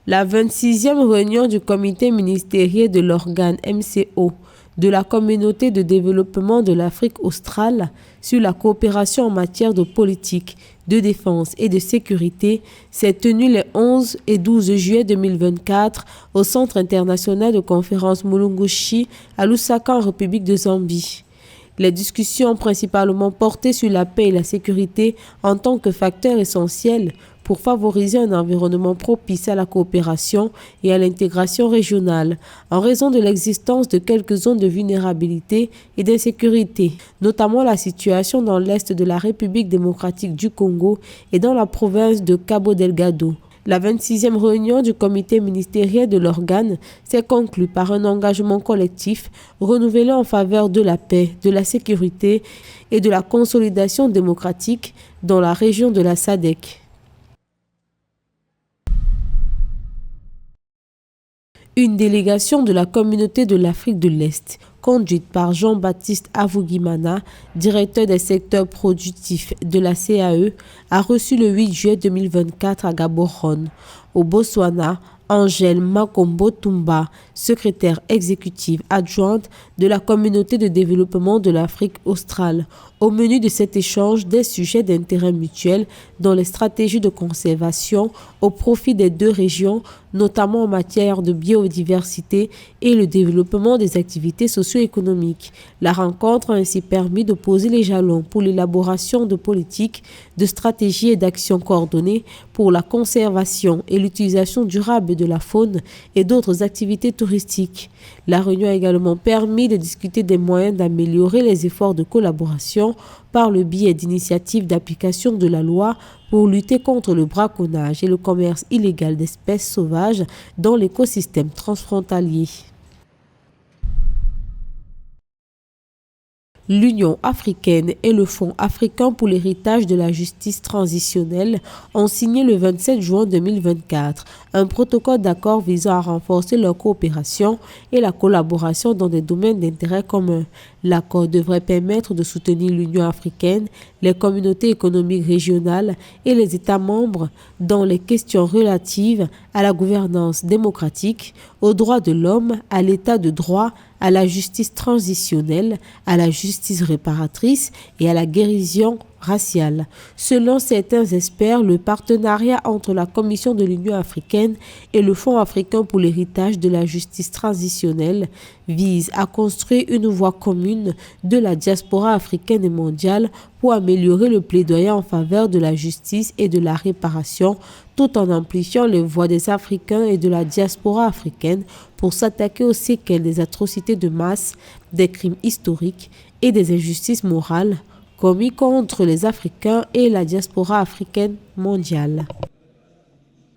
La 26e réunion du comité ministériel de l'organe MCO de la Communauté de développement de l'Afrique australe sur la coopération en matière de politique, de défense et de sécurité s'est tenue les 11 et 12 juillet 2024 au Centre international de conférence Mulungushi à Lusaka en République de Zambie. Les discussions ont principalement porté sur la paix et la sécurité en tant que facteurs essentiels pour favoriser un environnement propice à la coopération et à l'intégration régionale, en raison de l'existence de quelques zones de vulnérabilité et d'insécurité, notamment la situation dans l'est de la République démocratique du Congo et dans la province de Cabo Delgado. La 26e réunion du comité ministériel de l'organe s'est conclue par un engagement collectif renouvelé en faveur de la paix, de la sécurité et de la consolidation démocratique dans la région de la SADC. Une délégation de la communauté de l'Afrique de l'Est, conduite par Jean-Baptiste Avugimana, directeur des secteurs productifs de la CAE, a reçu le 8 juillet 2024 à Gaborone, au Botswana, Angèle Makombo Tumba, secrétaire exécutive adjointe de la communauté de développement de l'Afrique australe. Au menu de cet échange, des sujets d'intérêt mutuel dans les stratégies de conservation au profit des deux régions, notamment en matière de biodiversité et le développement des activités socio-économiques. La rencontre a ainsi permis de poser les jalons pour l'élaboration de politiques, de stratégies et d'actions coordonnées pour la conservation et l'utilisation durable de la faune et d'autres activités touristiques. La réunion a également permis de discuter des moyens d'améliorer les efforts de collaboration par le biais d'initiatives d'application de la loi pour lutter contre le braconnage et le commerce illégal d'espèces sauvages dans l'écosystème transfrontalier. L'Union africaine et le Fonds africain pour l'héritage de la justice transitionnelle ont signé le 27 juin 2024 un protocole d'accord visant à renforcer leur coopération et la collaboration dans des domaines d'intérêt commun. L'accord devrait permettre de soutenir l'Union africaine, les communautés économiques régionales et les États membres dans les questions relatives à la gouvernance démocratique, aux droits de l'homme, à l'état de droit, à la justice transitionnelle, à la justice réparatrice et à la guérison raciale. Selon certains experts, le partenariat entre la Commission de l'Union africaine et le Fonds africain pour l'héritage de la justice transitionnelle vise à construire une voie commune de la diaspora africaine et mondiale pour améliorer le plaidoyer en faveur de la justice et de la réparation, tout en amplifiant les voix des Africains et de la diaspora africaine pour s'attaquer aux séquelles des atrocités de masse, des crimes historiques et des injustices morales commis contre les Africains et la diaspora africaine mondiale.